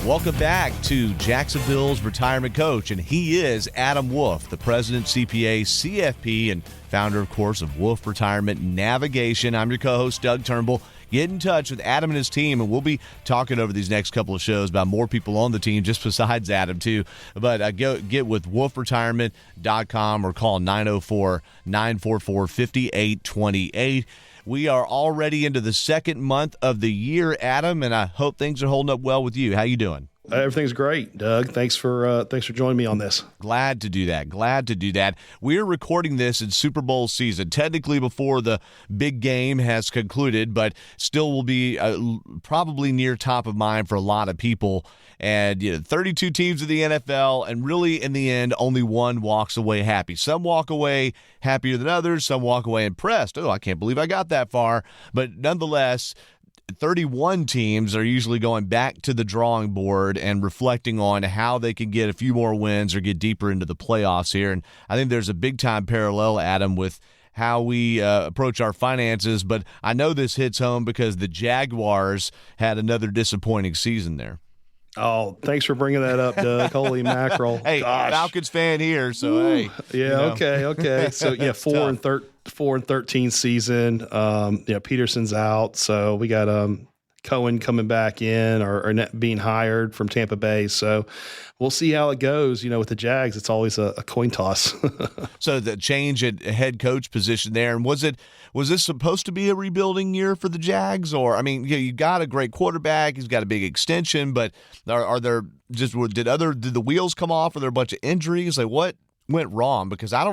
Welcome back to Jacksonville's retirement coach, and he is Adam Wolf, the president, CPA, CFP, and founder, of course, of Wolf Retirement Navigation. I'm your co-host, Doug Turnbull. Get in touch with Adam and his team, and we'll be talking over these next couple of shows about more people on the team, just besides Adam, too. But get with wolfretirement.com or call 904-944-5828. We are already into the second month of the year, Adam, and I hope things are holding up well with you. How you doing? Everything's great, Doug. Thanks for joining me on this. Glad to do that. We're recording this in Super Bowl season, technically before the big game has concluded, but still will be probably near top of mind for a lot of people. And 32 teams of the NFL, and really in the end, only one walks away happy. Some walk away happier than others. Some walk away impressed. Oh, I can't believe I got that far. But nonetheless, 31 teams are usually going back to the drawing board and reflecting on how they can get a few more wins or get deeper into the playoffs here. And I think there's a big-time parallel, Adam, with how we approach our finances. But I know this hits home because the Jaguars had another disappointing season there. Oh, thanks for bringing that up, Doug. Holy mackerel. Hey, gosh. Falcons fan here, so hey. Yeah, okay. So, 4-13 season. Peterson's out, so we got Cohen coming back in or being hired from Tampa Bay. So we'll see how it goes. With the Jags, it's always a coin toss. So the change at head coach position there, and was this supposed to be a rebuilding year for the Jags? Or, I mean, you got a great quarterback, he's got a big extension, but are there did the wheels come off? Are there a bunch of injuries? Like, what went wrong? Because I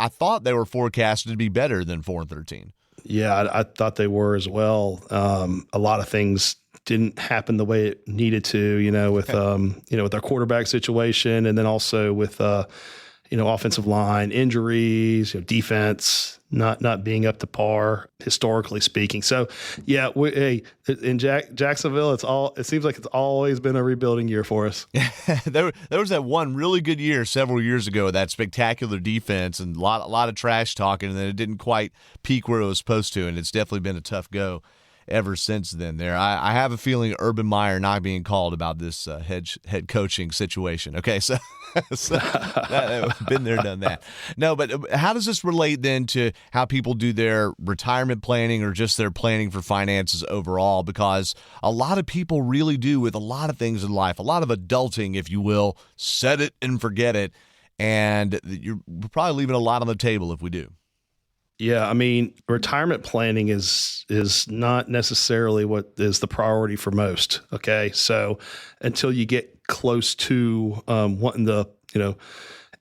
thought they were forecasted to be better than 4-13. Yeah, I thought they were as well. A lot of things didn't happen the way it needed to, with our quarterback situation, and then also with offensive line injuries, defense not being up to par historically speaking. So yeah, in Jacksonville, it seems like it's always been a rebuilding year for us. there was that one really good year several years ago, that spectacular defense, and a lot of trash talking, and then it didn't quite peak where it was supposed to, and it's definitely been a tough go ever since then. There, I have a feeling Urban Meyer not being called about this head coaching situation. Okay, so been there, done that. No, but how does this relate then to how people do their retirement planning or just their planning for finances overall? Because a lot of people really do with a lot of things in life, a lot of adulting, if you will, set it and forget it, and you're probably leaving a lot on the table if we do. Yeah, I mean, retirement planning is not necessarily what is the priority for most. Okay, so until you get close to wanting to,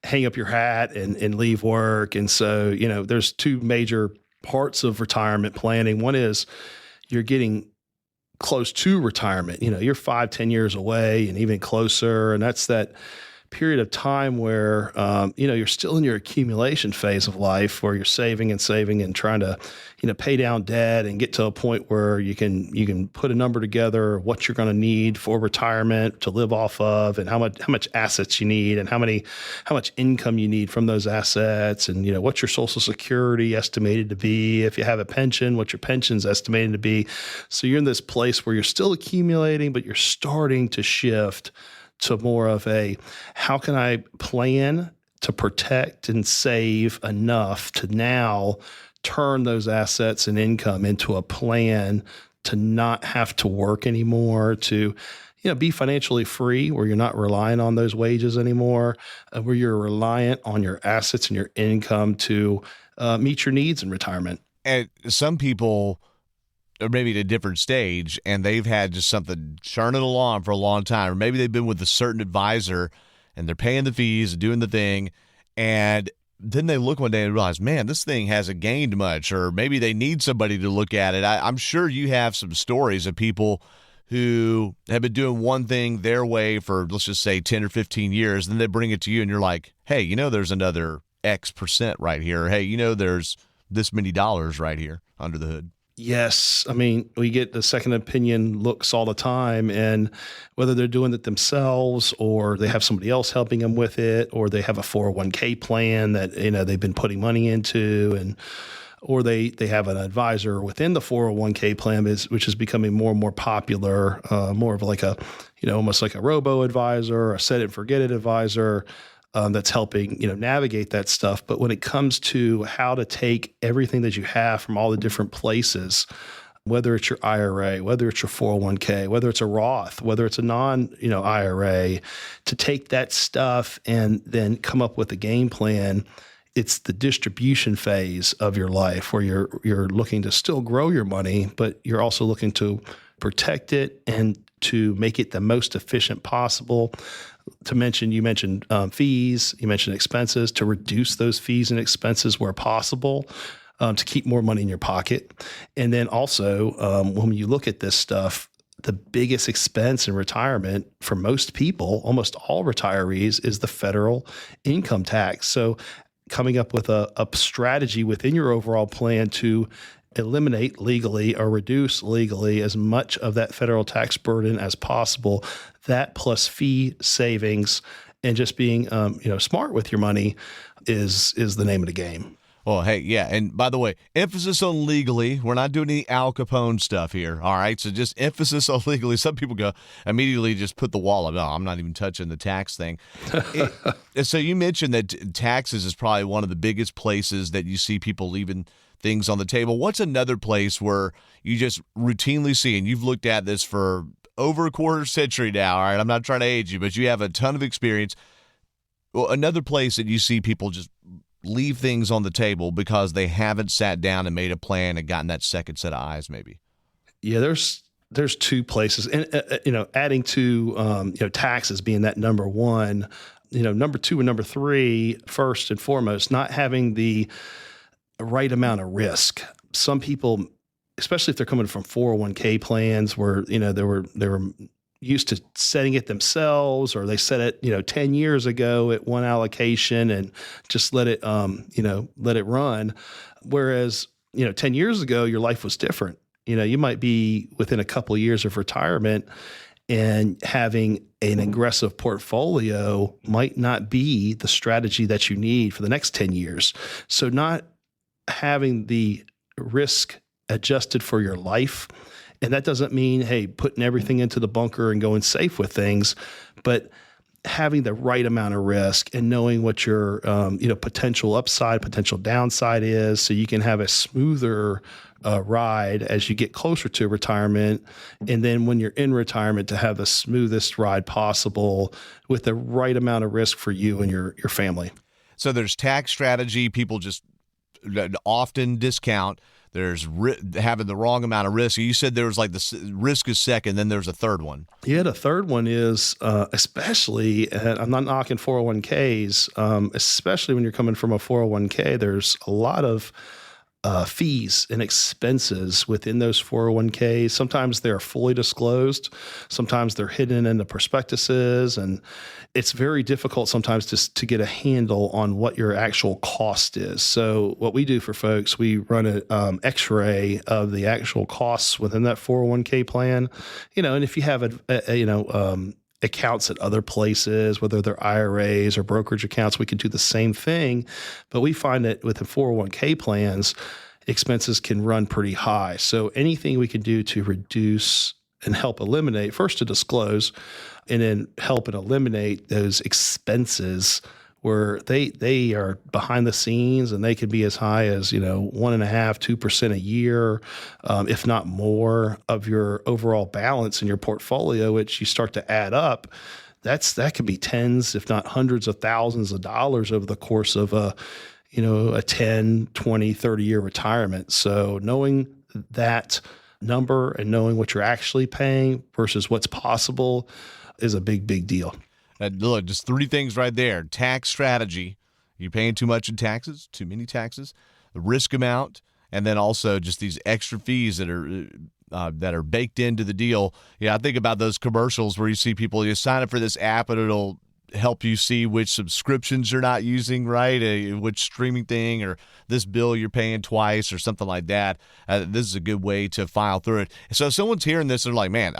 hang up your hat and leave work, and so there's two major parts of retirement planning. One is you're getting close to retirement. You're 5-10 years away, and even closer, and that's that period of time where, you're still in your accumulation phase of life, where you're saving and trying to, pay down debt and get to a point where you can put a number together, what you're going to need for retirement to live off of, and how much assets you need, and how much income you need from those assets, and, what's your Social Security estimated to be. If you have a pension, what your pension's estimated to be. So you're in this place where you're still accumulating, but you're starting to shift to more of a, how can I plan to protect and save enough to now turn those assets and income into a plan to not have to work anymore, to be financially free, where you're not relying on those wages anymore, where you're reliant on your assets and your income to meet your needs in retirement. And some people or maybe at a different stage, and they've had just something churning along for a long time, or maybe they've been with a certain advisor and they're paying the fees, doing the thing, and then they look one day and realize, man, this thing hasn't gained much, or maybe they need somebody to look at it. I'm sure you have some stories of people who have been doing one thing their way for, let's just say, 10 or 15 years, and then they bring it to you and you're like, hey, there's another X percent right here. Hey, there's this many dollars right here under the hood. Yes. I mean, we get the second opinion looks all the time, and whether they're doing it themselves or they have somebody else helping them with it, or they have a 401k plan that, they've been putting money into, and or they have an advisor within the 401k plan, which is becoming more and more popular, more of like a, almost like a robo advisor, a set it and forget it advisor, that's helping, navigate that stuff. But when it comes to how to take everything that you have from all the different places, whether it's your IRA, whether it's your 401k, whether it's a Roth, whether it's a IRA, to take that stuff and then come up with a game plan. It's the distribution phase of your life where you're looking to still grow your money, but you're also looking to protect it and to make it the most efficient possible. You mentioned fees, you mentioned expenses, to reduce those fees and expenses where possible, to keep more money in your pocket. And then also, when you look at this stuff, the biggest expense in retirement for most people, almost all retirees, is the federal income tax. So coming up with a strategy within your overall plan to eliminate legally or reduce legally as much of that federal tax burden as possible, that plus fee savings and just being smart with your money is the name of the game. Well, hey, yeah. And by the way, emphasis on legally. We're not doing any Al Capone stuff here. All right. So just emphasis on legally. Some people go immediately just put the wall up. No, I'm not even touching the tax thing. So you mentioned that taxes is probably one of the biggest places that you see people leaving things on the table. What's another place where you just routinely see, and you've looked at this for over a quarter century now, all right? I'm not trying to age you, but you have a ton of experience. Well, another place that you see people just leave things on the table because they haven't sat down and made a plan and gotten that second set of eyes, maybe. Yeah, there's two places, and adding to taxes being that number one. Number two and number three, first and foremost, not having the right amount of risk. Some people, especially if they're coming from 401k plans where they were used to setting it themselves, or they set it 10 years ago at one allocation and just let it run. Whereas 10 years ago your life was different. You might be within a couple of years of retirement, and having an aggressive portfolio might not be the strategy that you need for the next 10 years. So not having the risk adjusted for your life. And that doesn't mean, hey, putting everything into the bunker and going safe with things, but having the right amount of risk and knowing what your potential upside, potential downside is, so you can have a smoother ride as you get closer to retirement. And then when you're in retirement, to have the smoothest ride possible with the right amount of risk for you and your family. So there's tax strategy people just often discount. There's having the wrong amount of risk. You said there was like the risk is second, then there's a third one. Yeah, the third one is especially, and I'm not knocking 401ks, especially when you're coming from a 401k, there's a lot of fees and expenses within those 401ks. Sometimes they're fully disclosed. Sometimes they're hidden in the prospectuses. And it's very difficult sometimes to get a handle on what your actual cost is. So what we do for folks, we run an x-ray of the actual costs within that 401k plan. And if you have accounts at other places, whether they're IRAs or brokerage accounts, we can do the same thing. But we find that with the 401k plans, expenses can run pretty high. So anything we can do to reduce and help eliminate, first to disclose, and then help and eliminate those expenses where they are behind the scenes, and they could be as high as 1.5-2% a year, if not more, of your overall balance in your portfolio, which you start to add up. That could be tens, if not hundreds of thousands of dollars over the course of a 10, 20, 30-year retirement. So knowing that number and knowing what you're actually paying versus what's possible is a big, big deal. Look, just three things right there. Tax strategy. You're paying too much in taxes, too many taxes, the risk amount, and then also just these extra fees that are baked into the deal. Yeah, I think about those commercials where you see people, you sign up for this app and it'll help you see which subscriptions you're not using, right? Which streaming thing, or this bill you're paying twice or something like that. This is a good way to file through it. So if someone's hearing this, they're like, man,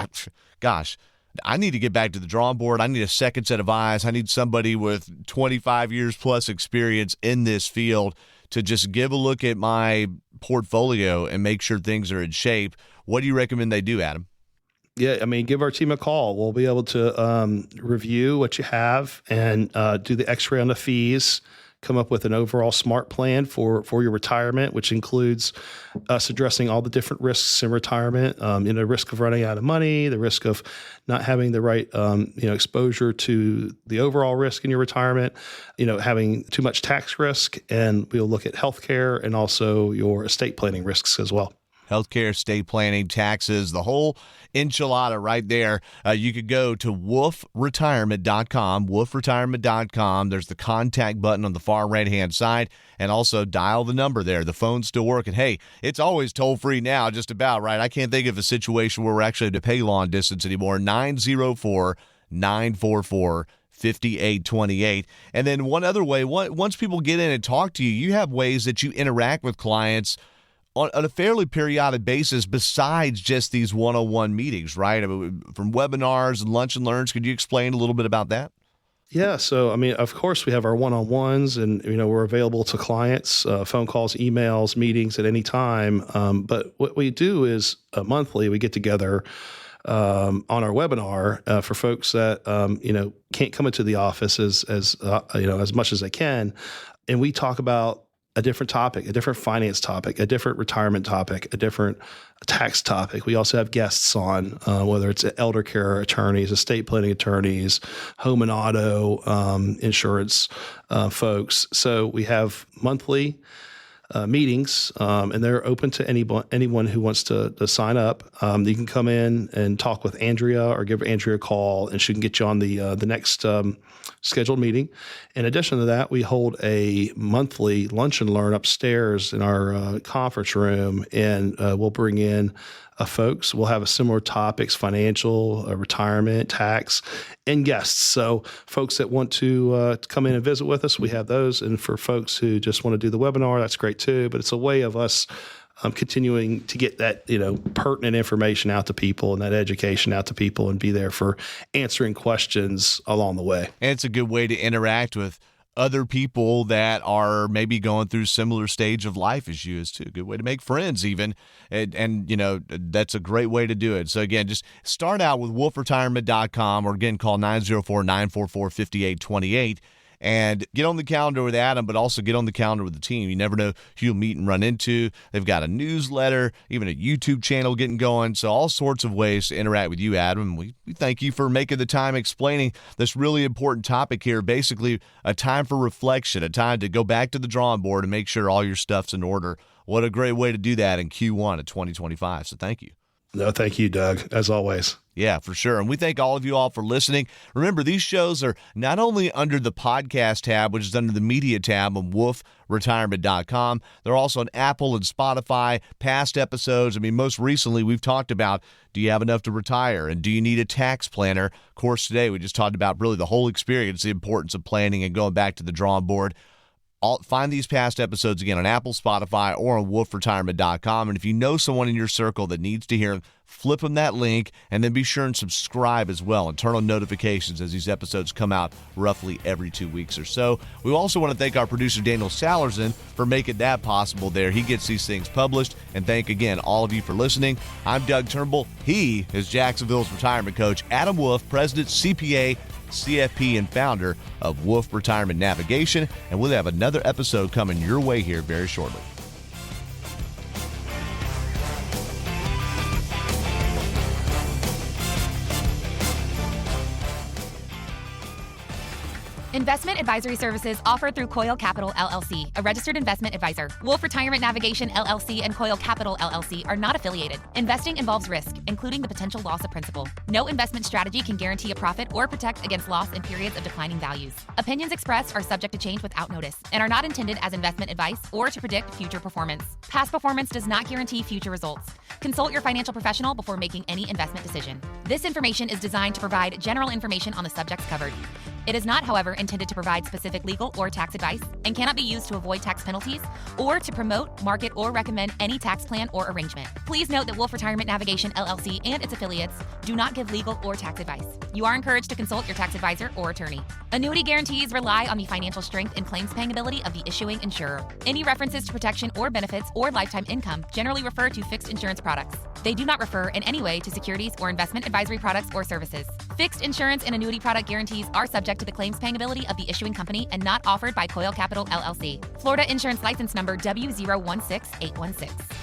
gosh, I need to get back to the drawing board. I need a second set of eyes. I need somebody with 25 years plus experience in this field to just give a look at my portfolio and make sure things are in shape, what do you recommend they do, Adam? Yeah, I mean, give our team a call. We'll be able to review what you have and do the x-ray on the fees, come up with an overall smart plan for your retirement, which includes us addressing all the different risks in retirement, the risk of running out of money, the risk of not having the right exposure to the overall risk in your retirement, having too much tax risk, and we'll look at healthcare and also your estate planning risks as well. Healthcare, estate planning, taxes, the whole enchilada right there. You could go to wolfretirement.com, wolfretirement.com. There's the contact button on the far right-hand side, and also dial the number there. The phone's still working. Hey, it's always toll-free now, just about, right? I can't think of a situation where we're actually have to pay long distance anymore. 904-944-5828. And then one other way, once people get in and talk to you, you have ways that you interact with clients on a fairly periodic basis besides just these one-on-one meetings, right? I mean, from webinars and lunch and learns, could you explain a little bit about that? Yeah. So, I mean, of course, we have our one-on-ones and, we're available to clients, phone calls, emails, meetings at any time. But what we do is monthly, we get together on our webinar for folks that, can't come into the office as much as they can. And we talk about a different topic, a different finance topic, a different retirement topic, a different tax topic. We also have guests on, whether it's elder care attorneys, estate planning attorneys, home and auto insurance folks. So we have monthly meetings, and they're open to anyone who wants to sign up. You can come in and talk with Andrea or give Andrea a call, and she can get you on the next scheduled meeting. In addition to that, we hold a monthly lunch and learn upstairs in our conference room, and we'll bring in folks. We'll have a similar topics: financial, retirement, tax, and guests. So folks that want to come in and visit with us, we have those. And for folks who just want to do the webinar, that's great too. But it's a way of us continuing to get that, pertinent information out to people and that education out to people and be there for answering questions along the way. And it's a good way to interact with other people that are maybe going through similar stage of life as you is too. Good way to make friends even. And that's a great way to do it. So again, just start out with wolfretirement.com or again, call 904-944-5828 and get on the calendar with Adam, but also get on the calendar with the team. You never know who you'll meet and run into. They've got a newsletter, even a YouTube channel getting going. So all sorts of ways to interact with you, Adam. We thank you for making the time explaining this really important topic here. Basically, a time for reflection, a time to go back to the drawing board and make sure all your stuff's in order. What a great way to do that in Q1 of 2025. So thank you. No, thank you, Doug, as always. Yeah, for sure. And we thank all of you all for listening. Remember, these shows are not only under the podcast tab, which is under the media tab on wolfretirement.com, they're also on Apple and Spotify, past episodes. I mean, most recently, we've talked about, do you have enough to retire? And do you need a tax planner? Of course, today we just talked about really the whole experience, the importance of planning and going back to the drawing board. Find these past episodes again on Apple, Spotify, or on wolfretirement.com. And if you know someone in your circle that needs to hear them, flip them that link, and then be sure and subscribe as well and turn on notifications as these episodes come out roughly every 2 weeks or so. We also want to thank our producer, Daniel Salerson, for making that possible there. He gets these things published. And thank again all of you for listening. I'm Doug Turnbull. He is Jacksonville's retirement coach, Adam Wolf, president, CPA, CFP, and founder of Wolf Retirement Navigation. And we'll have another episode coming your way here very shortly. Investment advisory services offered through Coil Capital LLC, a registered investment advisor. Wolf Retirement Navigation LLC and Coil Capital LLC are not affiliated. Investing involves risk, including the potential loss of principal. No investment strategy can guarantee a profit or protect against loss in periods of declining values. Opinions expressed are subject to change without notice and are not intended as investment advice or to predict future performance. Past performance does not guarantee future results. Consult your financial professional before making any investment decision. This information is designed to provide general information on the subjects covered. It is not, however, intended to provide specific legal or tax advice and cannot be used to avoid tax penalties or to promote, market, or recommend any tax plan or arrangement. Please note that Wolf Retirement Navigation LLC and its affiliates do not give legal or tax advice. You are encouraged to consult your tax advisor or attorney. Annuity guarantees rely on the financial strength and claims paying ability of the issuing insurer. Any references to protection or benefits or lifetime income generally refer to fixed insurance products. They do not refer in any way to securities or investment advisory products or services. Fixed insurance and annuity product guarantees are subject to the claims paying ability of the issuing company and not offered by Coil Capital LLC. Florida Insurance License Number W016816.